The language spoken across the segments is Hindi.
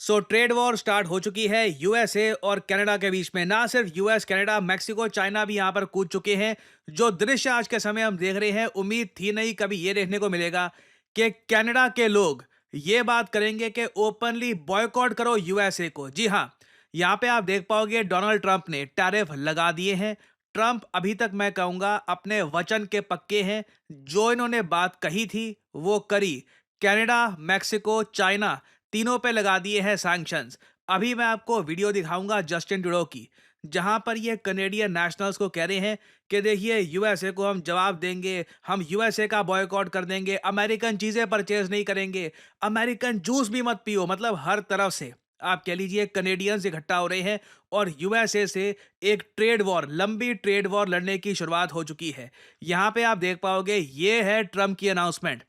ट्रेड वॉर स्टार्ट हो चुकी है यूएसए और कनाडा के बीच में। ना सिर्फ यूएस, कनाडा, मैक्सिको, चाइना भी यहां पर कूद चुके हैं। जो दृश्य आज के समय हम देख रहे हैं, उम्मीद थी नहीं कभी ये देखने को मिलेगा कि कनाडा के लोग ये बात करेंगे कि ओपनली बॉयकॉट करो यूएसए को। जी हां, यहां पे आप देख पाओगे डोनाल्ड ट्रंप ने टैरिफ लगा दिए हैं। ट्रंप अभी तक मैं कहूंगा अपने वचन के पक्के हैं। जो इन्होंने बात कही थी वो करी। कनाडा, मैक्सिको, चाइना तीनों पे लगा दिए हैं सैंक्शंस। अभी मैं आपको वीडियो दिखाऊंगा जस्टिन ट्रूडो की, जहां पर ये कनेडियन नेशनल्स को कह रहे हैं कि देखिए यूएसए को हम जवाब देंगे, हम यूएसए का बॉयकॉट कर देंगे, अमेरिकन चीजें परचेज नहीं करेंगे, अमेरिकन जूस भी मत पियो। मतलब हर तरफ से आप कह लीजिए कनेडियंस इकट्ठा हो रहे हैं और यूएसए से एक ट्रेड वॉर, लंबी ट्रेड वॉर लड़ने की शुरुआत हो चुकी है। यहां पे आप देख पाओगे ये है ट्रंप की अनाउंसमेंट।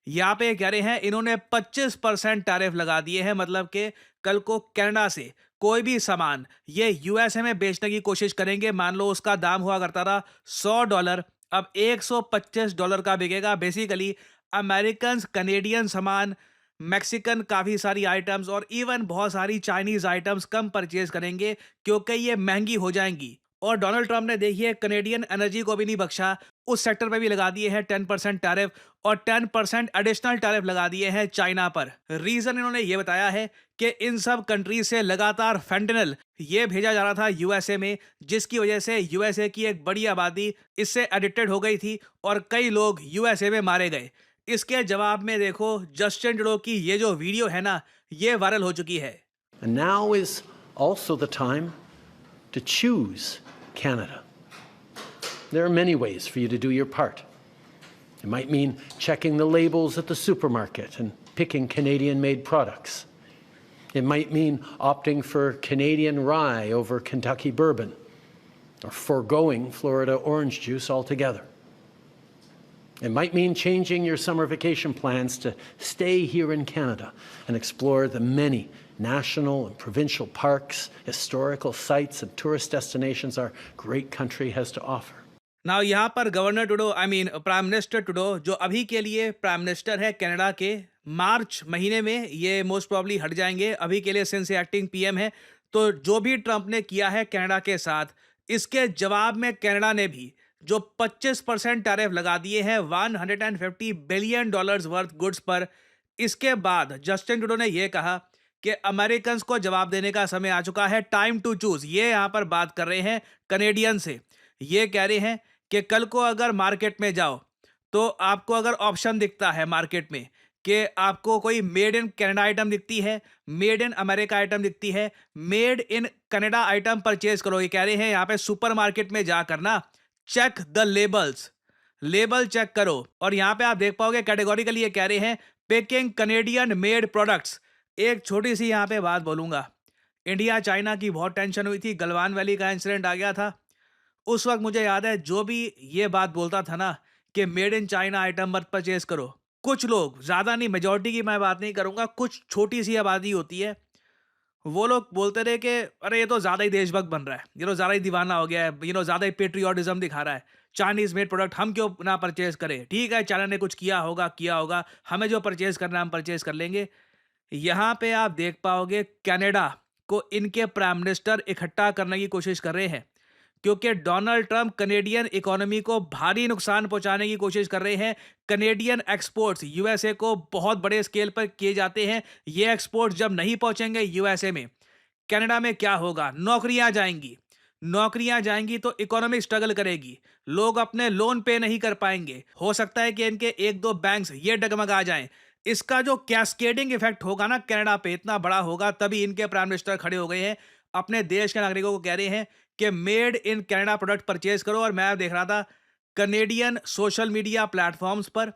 यहाँ पे कह रहे हैं इन्होंने 25% टैरिफ लगा दिए हैं। मतलब कि कल को कनाडा से कोई भी सामान ये यूएसए में बेचने की कोशिश करेंगे, मान लो उसका दाम हुआ करता था $100, अब $125 का बिकेगा। बेसिकली अमेरिकन, कनेडियन सामान, मैक्सिकन काफ़ी सारी आइटम्स और इवन बहुत सारी चाइनीज आइटम्स कम परचेज करेंगे क्योंकि ये महंगी हो जाएंगी। और डोनाल्ड ट्रंप ने देखिए कनेडियन एनर्जी को भी नहीं बख्शा, उस सेक्टर पे भी लगा दिए हैं 10% टैरिफ और 10% एडिशनल टैरिफ लगा दिए हैं चाइना पर। रीजन इन्होंने ये बताया है कि इन सब कंट्रीज से लगातार फेंटेनल ये भेजा जा रहा था यूएसए में, जिसकी वजह से यूएसए की एक बड़ी आबादी इससे एडिक्टेड हो गई थी और कई लोग यूएसए में मारे गए। इसके जवाब में देखो जस्टिन ट्रूडो की ये जो वीडियो है ना, ये वायरल हो चुकी है। And now is also the time to choose Canada. There are many ways for you to do your part. It might mean checking the labels at the supermarket and picking Canadian-made products. It might mean opting for Canadian rye over Kentucky bourbon, or foregoing Florida orange juice altogether. It might mean changing your summer vacation plans to stay here in Canada and explore the many national and provincial parks, historical sites, and tourist destinations our great country has to offer. Now यहाँ पर governor टूडो, I mean prime minister टूडो, जो अभी के लिए प्राइम मिनिस्टर है कनाडा के, मार्च महीने में ये मोस्ट प्रॉब्ली हट जाएंगे। अभी के लिए सिंस ये एक्टिंग पीएम है, तो जो भी ट्रंप ने किया है कनाडा के साथ, इसके जवाब में कनाडा ने भी जो 25% टैरिफ लगा दिए हैं $150 बिलियन वर्थ गुड्स पर। इसके बाद जस्टिन ट्रूडो ने यह कहा कि अमेरिकन को जवाब देने का समय आ चुका है, टाइम टू चूज। ये यहां पर बात कर रहे हैं कनेडियन से। ये कह रहे हैं कि कल को अगर मार्केट में जाओ तो आपको अगर ऑप्शन दिखता है मार्केट में कि आपको कोई मेड इन कनाडा आइटम दिखती है, मेड इन अमेरिका आइटम दिखती है, made in Canada item purchase करो। ये कह रहे हैं यहाँ पे सुपरमार्केट में जाकर ना check the labels, label check करो। और यहाँ पे आप देख पाओगे कैटेगोरिकली ये कह रहे हैं पिकिंग कनेडियन मेड प्रोडक्ट्स। एक छोटी सी यहाँ पे बात बोलूंगा, इंडिया चाइना की बहुत टेंशन हुई थी, गलवान वैली का इंसिडेंट आ गया था। उस वक्त मुझे याद है जो भी ये बात बोलता था ना कि मेड इन चाइना आइटम मत परचेज करो, कुछ लोग, ज्यादा नहीं, मेजोरिटी की मैं बात नहीं करूंगा, कुछ छोटी सी आबादी होती है, वो लोग बोलते रहे कि अरे ये तो ज्यादा ही देशभक्त बन रहा है, ये तो ज्यादा ही दीवाना हो गया है, ज्यादा ही पेट्रियोटिज्म दिखा रहा है, चाइनीज मेड प्रोडक्ट हम क्यों ना परचेज करें। ठीक है, चाइना ने कुछ किया होगा, हमें जो परचेज करना है हम परचेज कर लेंगे। यहाँ पे आप देख पाओगे कनाडा को इनके प्राइम मिनिस्टर इकट्ठा करने की कोशिश कर रहे हैं क्योंकि डोनाल्ड ट्रंप कनेडियन इकोनॉमी को भारी नुकसान पहुंचाने की कोशिश कर रहे हैं। कनेडियन एक्सपोर्ट्स यूएसए को बहुत बड़े स्केल पर किए जाते हैं। ये एक्सपोर्ट्स जब नहीं पहुंचेंगे यूएसए में, कनाडा में क्या होगा? नौकरियां जाएंगी, नौकरियां जाएंगी तो इकोनॉमी स्ट्रगल करेगी, लोग अपने लोन पे नहीं कर पाएंगे, हो सकता है कि इनके एक दो बैंक्स ये डगमगा जाएं। इसका जो कैस्केडिंग इफेक्ट होगा ना कनाडा पे, इतना बड़ा होगा। तभी इनके प्राइम मिनिस्टर खड़े हो गए हैं, अपने देश के नागरिकों को कह रहे हैं कि made in Canada product purchase करो। और मैं देख रहा था कनेडियन सोशल मीडिया प्लेटफॉर्म्स पर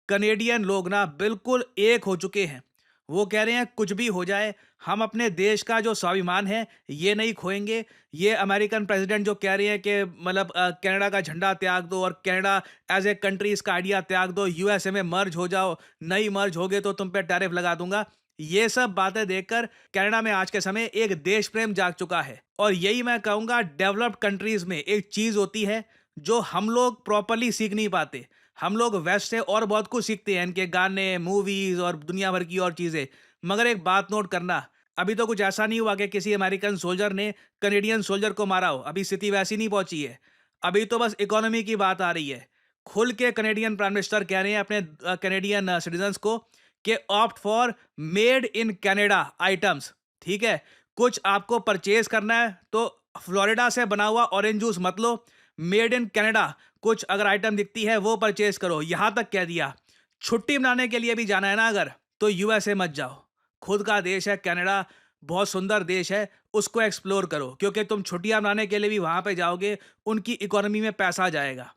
कनेडियन लोग ना बिल्कुल एक हो चुके हैं। वो कह रहे हैं कुछ भी हो जाए हम अपने देश का जो स्वाभिमान है ये नहीं खोएंगे। ये अमेरिकन प्रेसिडेंट जो कह रहे हैं कि मतलब कनाडा का झंडा त्याग दो और कनाडा एज ए कंट्री इसका आइडिया त्याग दो, यूएसए में मर्ज हो जाओ, नहीं मर्ज होगे तो तुम पे टैरिफ लगा दूंगा। ये सब बातें देखकर कनाडा में आज के समय एक देश प्रेम जाग चुका है। और यही मैं कहूंगा डेवलप्ड कंट्रीज में एक चीज होती है जो हम लोग प्रॉपरली सीख नहीं पाते। हम लोग वेस्ट से और बहुत कुछ सीखते हैं, इनके गाने, मूवीज और दुनिया भर की और चीजें, मगर एक बात नोट करना, अभी तो कुछ ऐसा नहीं हुआ कि किसी अमेरिकन सोल्जर ने कनेडियन सोल्जर को मारा हो, अभी स्थिति वैसी नहीं पहुंची है। अभी तो बस इकोनॉमी की बात आ रही है। खुल के कनेडियन प्राइम मिनिस्टर कह रहे हैं अपने कनेडियन सिटीजन्स को कि opt for made in Canada items. ठीक है, कुछ आपको परचेज करना है तो फ्लोरिडा से बना हुआ ऑरेंज जूस मत लो, मेड इन कनाडा कुछ अगर आइटम दिखती है वो परचेज करो। यहां तक कह दिया, छुट्टी मनाने के लिए भी जाना है ना अगर, तो यूएसए मत जाओ। खुद का देश है कनाडा, बहुत सुंदर देश है, उसको एक्सप्लोर करो, क्योंकि तुम छुट्टियां मनाने के लिए भी वहां पे जाओगे, उनकी इकोनॉमी में पैसा जाएगा।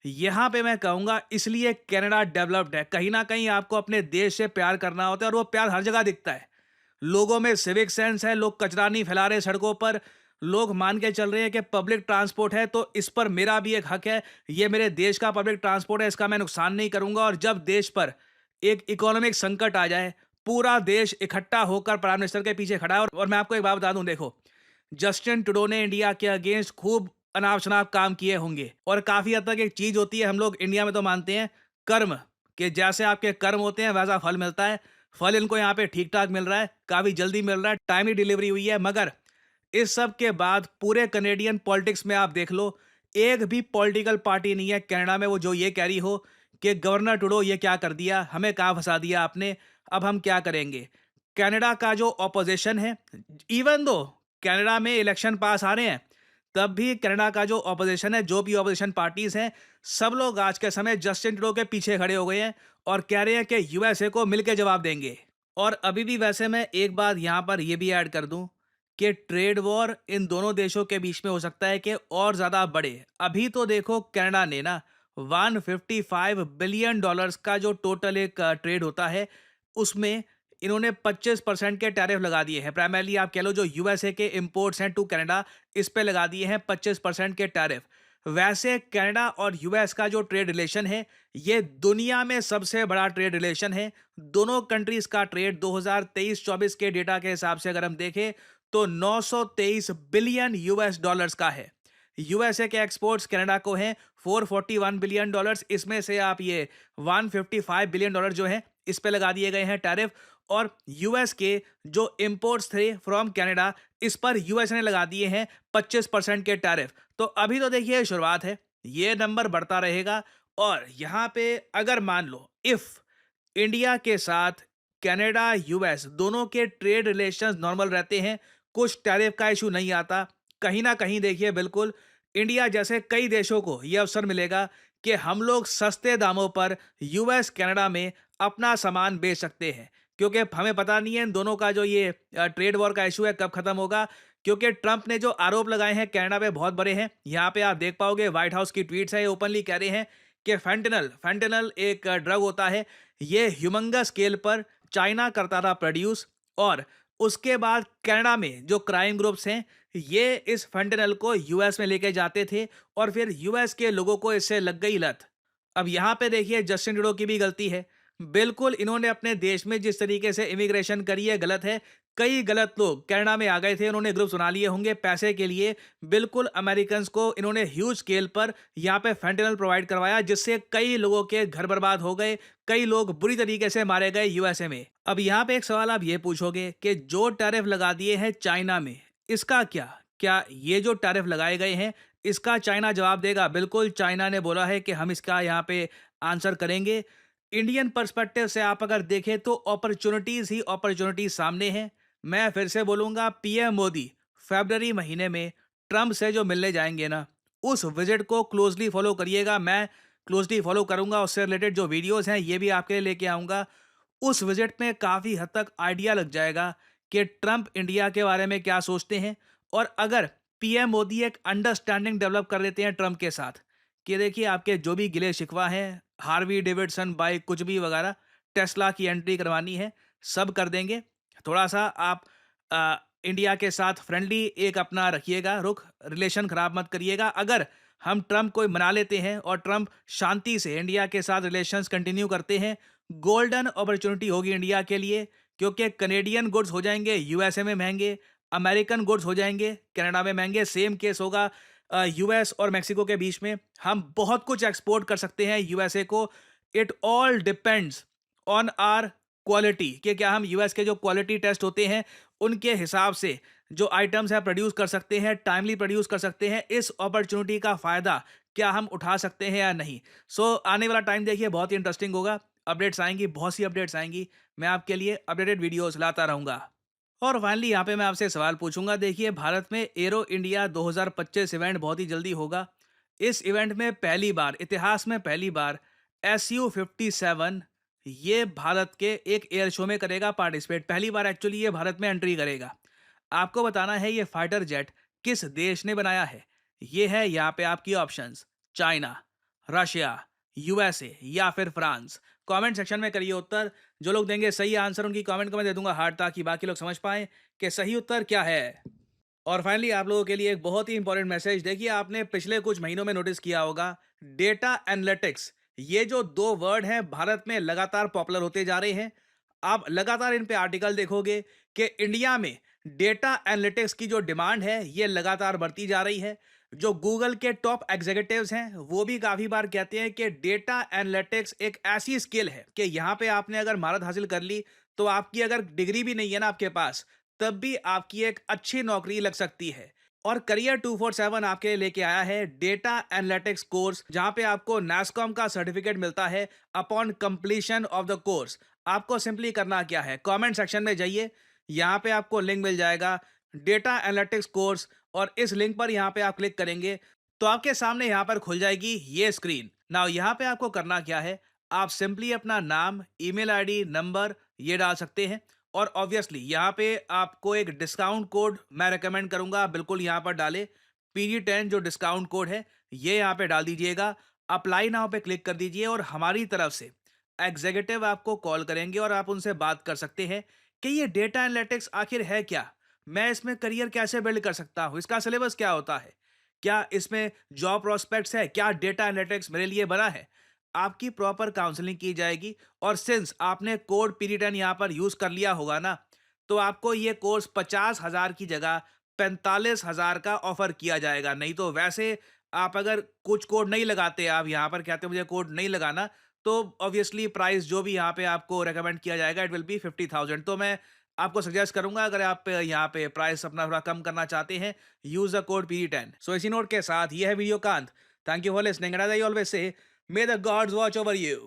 यहाँ पे मैं कहूँगा इसलिए कनाडा डेवलप्ड है। कहीं न कहीं आपको अपने देश से प्यार करना होता है और वो प्यार हर जगह दिखता है। लोगों में सिविक सेंस है, लोग कचरा नहीं फैला रहे सड़कों पर, लोग मान के चल रहे हैं कि पब्लिक ट्रांसपोर्ट है तो इस पर मेरा भी एक हक है, ये मेरे देश का पब्लिक ट्रांसपोर्ट है, इसका मैं नुकसान नहीं करूँगा। और जब देश पर एक इकोनॉमिक संकट आ जाए, पूरा देश इकट्ठा होकर प्राइम मिनिस्टर के पीछे खड़ा है। और मैं आपको एक बात बता दूँ, देखो, जस्टिन ट्रूडो ने इंडिया के अगेंस्ट खूब अनाप-शनाप काम किए होंगे और काफ़ी हद तक एक चीज़ होती है, हम लोग इंडिया में तो मानते हैं कर्म, कि जैसे आपके कर्म होते हैं वैसा फल मिलता है। फल इनको यहाँ पे ठीक-ठाक मिल रहा है, काफ़ी जल्दी मिल रहा है, टाइमली डिलीवरी हुई है। मगर इस सब के बाद पूरे कनेडियन पॉलिटिक्स में आप देख लो, एक भी पॉलिटिकल पार्टी नहीं है कनाडा में वो जो ये कह रही हो कि गवर्नर ट्रूडो ये क्या कर दिया, हमें कहाँ फँसा दिया आपने, अब हम क्या करेंगे? कनाडा का जो ऑपोज़िशन है, इवन दो कनाडा में इलेक्शन पास आ रहे हैं, तब भी कनाडा का जो ऑपोजिशन है, जो भी ऑपोजिशन पार्टीज हैं, सब लोग आज के समय जस्टिन ट्रूडो के पीछे खड़े हो गए हैं और कह रहे हैं कि यूएसए को मिलके जवाब देंगे। और अभी भी वैसे मैं एक बात यहाँ पर ये भी ऐड कर दूं कि ट्रेड वॉर इन दोनों देशों के बीच में हो सकता है कि और ज़्यादा बढ़े। अभी तो देखो कनाडा ने ना 155 बिलियन डॉलर्स का जो टोटल एक ट्रेड होता है, उसमें इन्होंने 25% के टैरिफ लगा दिए हैं। प्राइमरली आप कह लो जो यूएसए के इंपोर्ट्स हैं टू कनाडा, इस पे लगा दिए हैं 25% के टैरिफ। वैसे कनाडा और यूएस का जो ट्रेड रिलेशन है, ये दुनिया में सबसे बड़ा ट्रेड रिलेशन है। दोनों कंट्रीज का ट्रेड 2023-24 के डेटा के हिसाब से अगर हम देखें तो 923 बिलियन यूएस डॉलर्स का है। यूएसए के एक्सपोर्ट्स कनाडा को हैं 441 बिलियन डॉलर्स, इसमें से आप ये 155 बिलियन डॉलर जो है इस पे लगा दिए गए हैं टैरिफ। और यूएस के जो इंपोर्ट्स थे फ्रॉम कनाडा, इस पर यूएस ने लगा दिए हैं 25% के टैरिफ। तो अभी तो देखिए शुरुआत है, ये नंबर बढ़ता रहेगा। और यहाँ पे अगर मान लो इफ इंडिया के साथ कनाडा यूएस दोनों के ट्रेड रिलेशंस नॉर्मल रहते हैं, कुछ टैरिफ का इशू नहीं आता, कहीं ना कहीं देखिए बिल्कुल इंडिया जैसे कई देशों को यह अवसर मिलेगा कि हम लोग सस्ते दामों पर यूएस कनाडा में अपना सामान बेच सकते हैं। क्योंकि हमें पता नहीं है इन दोनों का जो ये ट्रेड वॉर का इशू है कब खत्म होगा। क्योंकि ट्रंप ने जो आरोप लगाए हैं कनाडा पे बहुत बड़े हैं। यहाँ पे आप देख पाओगे व्हाइट हाउस की ट्वीट्स है, ये ओपनली कह रहे हैं कि फेंटेनल फेंटेनल एक ड्रग होता है, ये ह्यूमंगस स्केल पर चाइना करता था प्रोड्यूस। और उसके बाद कनाडा में जो क्राइम ग्रुप्स हैं ये इस फेंटेनल को यूएस में लेके जाते थे और फिर यूएस के लोगों को इससे लग गई लत। अब यहाँ पे देखिए जस्टिन ट्रूडो की भी गलती है। बिल्कुल इन्होंने अपने देश में जिस तरीके से इमिग्रेशन करी है गलत है। कई गलत लोग कनाडा में आ गए थे, उन्होंने ग्रुप्स बना लिए होंगे पैसे के लिए। बिल्कुल अमेरिकन को इन्होंने ह्यूज स्केल पर यहाँ पे फेंटेनल प्रोवाइड करवाया, जिससे कई लोगों के घर बर्बाद हो गए, कई लोग बुरी तरीके से मारे गए यूएसए में। अब यहाँ पे एक सवाल आप ये पूछोगे कि जो टैरिफ लगा दिए हैं चाइना में, इसका क्या क्या ये जो टैरिफ लगाए गए हैं इसका चाइना जवाब देगा? बिल्कुल चाइना ने बोला है कि हम इसका यहाँ पे आंसर करेंगे। इंडियन पर्सपेक्टिव से आप अगर देखें तो अपॉर्चुनिटीज ही अपॉर्चुनिटीज सामने हैं। मैं फिर से बोलूंगा, पीएम मोदी फरवरी महीने में ट्रंप से जो मिलने जाएंगे ना, उस विजिट को क्लोजली फॉलो करिएगा। मैं क्लोजली फॉलो करूंगा, उससे रिलेटेड जो वीडियोस हैं ये भी आपके लिए लेके आऊंगा। उस विजिट में काफ़ी हद तक आइडिया लग जाएगा कि ट्रंप इंडिया के बारे में क्या सोचते हैं। और अगर पीएम मोदी एक अंडरस्टैंडिंग डेवलप कर लेते हैं ट्रंप के साथ कि देखिए आपके जो भी गिले शिकवा हैं, हार्वी डेविडसन बाइक कुछ भी वगैरह, टेस्ला की एंट्री करवानी है, सब कर देंगे। थोड़ा सा आप इंडिया के साथ फ्रेंडली एक अपना रखिएगा रुख, रिलेशन खराब मत करिएगा। अगर हम ट्रंप को मना लेते हैं और ट्रंप शांति से इंडिया के साथ रिलेशंस कंटिन्यू करते हैं, गोल्डन अपॉर्चुनिटी होगी इंडिया के लिए। क्योंकि कनेडियन गुड्स हो जाएंगे यूएसए में महंगे, अमेरिकन गुड्स हो जाएंगे कनाडा में महंगे। सेम केस होगा यूएस और मेक्सिको के बीच में। हम बहुत कुछ एक्सपोर्ट कर सकते हैं यूएसए को। It all depends on our quality, कि क्या हम यूएस के जो क्वालिटी टेस्ट होते हैं उनके हिसाब से जो आइटम्स है प्रोड्यूस कर सकते हैं, टाइमली प्रोड्यूस कर सकते हैं। इस अपॉर्चुनिटी का फ़ायदा क्या हम उठा सकते हैं या नहीं? सो आने वाला टाइम देखिए बहुत ही इंटरेस्टिंग होगा। अपडेट्स आएँगी, बहुत सी अपडेट्स आएँगी। मैं आपके लिए अपडेटेड वीडियोज़ लाता रहूँगा। और फाइनली यहाँ पे मैं आपसे सवाल पूछूंगा। देखिए, भारत में एरो इंडिया 2025 इवेंट बहुत ही जल्दी होगा। इस इवेंट में पहली बार, इतिहास में पहली बार, SU-57 ये भारत के एक एयर शो में करेगा पार्टिसिपेट। पहली बार एक्चुअली ये भारत में एंट्री करेगा। आपको बताना है ये फाइटर जेट किस देश ने बनाया है। ये है यहाँ पे आपकी ऑप्शंस: चाइना, रशिया, यूएसए या फिर फ्रांस। कमेंट सेक्शन में करिए उत्तर। जो लोग देंगे सही आंसर, उनकी कमेंट को मैं दे दूंगा हार्ट, ताकि बाकी लोग समझ पाएं कि सही उत्तर क्या है। और फाइनली आप लोगों के लिए एक बहुत ही इंपॉर्टेंट मैसेज। देखिए, आपने पिछले कुछ महीनों में नोटिस किया होगा, डेटा एनालिटिक्स, ये जो दो वर्ड हैं भारत में लगातार पॉपुलर होते जा रहे हैं। आप लगातार इन पे आर्टिकल देखोगे कि इंडिया में डेटा एनालिटिक्स की जो डिमांड है ये लगातार बढ़ती जा रही है। जो गूगल के टॉप एग्जीक्यूटिव्स हैं वो भी काफी बार कहते हैं कि डेटा एनालिटिक्स एक ऐसी स्किल है कि यहाँ पे आपने अगर महारत हासिल कर ली तो आपकी अगर डिग्री भी नहीं है ना आपके पास, तब भी आपकी एक अच्छी नौकरी लग सकती है। और करियर 247 आपके लिए लेके आया है डेटा एनालिटिक्स कोर्स, जहां पे आपको NASSCOM का सर्टिफिकेट मिलता है upon completion of the course. आपको सिंपली करना क्या है, कमेंट सेक्शन में जाइए, यहाँ पे आपको लिंक मिल जाएगा डेटा एनालिटिक्स कोर्स, और इस लिंक पर यहाँ पे आप क्लिक करेंगे तो आपके सामने यहाँ पर खुल जाएगी ये स्क्रीन। नाउ यहाँ पे आपको करना क्या है, आप सिंपली अपना नाम, ईमेल आईडी, नंबर ये डाल सकते हैं। और ऑब्वियसली यहाँ पे आपको एक डिस्काउंट कोड मैं रेकमेंड करूंगा, बिल्कुल यहाँ पर डाले, PG10 जो डिस्काउंट कोड है ये यहाँ पे डाल दीजिएगा। अप्लाई नाउ पे क्लिक कर दीजिए और हमारी तरफ से एग्जीक्यूटिव आपको कॉल करेंगे और आप उनसे बात कर सकते हैं कि ये डेटा एनालिटिक्स आखिर है क्या, मैं इसमें करियर कैसे बिल्ड कर सकता हूँ, इसका सिलेबस क्या होता है, क्या इसमें जॉब प्रोस्पेक्ट्स है, क्या डेटा एनालिटिक्स मेरे लिए बना है। आपकी प्रॉपर काउंसलिंग की जाएगी। और सिंस आपने कोड PG10 यहाँ पर यूज कर लिया होगा ना, तो आपको ये कोर्स 50,000 की जगह 45,000 का ऑफर किया जाएगा। नहीं तो वैसे आप अगर कुछ कोड नहीं लगाते, आप यहाँ पर कहते हो मुझे कोड नहीं लगाना, तो ऑब्वियसली प्राइस जो भी यहाँ पे आपको रेकमेंड किया जाएगा इट विल बी 50,000। तो मैं आपको सजेस्ट करूंगा, अगर आप यहाँ पे प्राइस अपना थोड़ा कम करना चाहते हैं, यूज द कोड PG10। सो इसी नोट के साथ ये है वीडियो का अंत। Thank you for listening and as I always say, may the gods watch over you.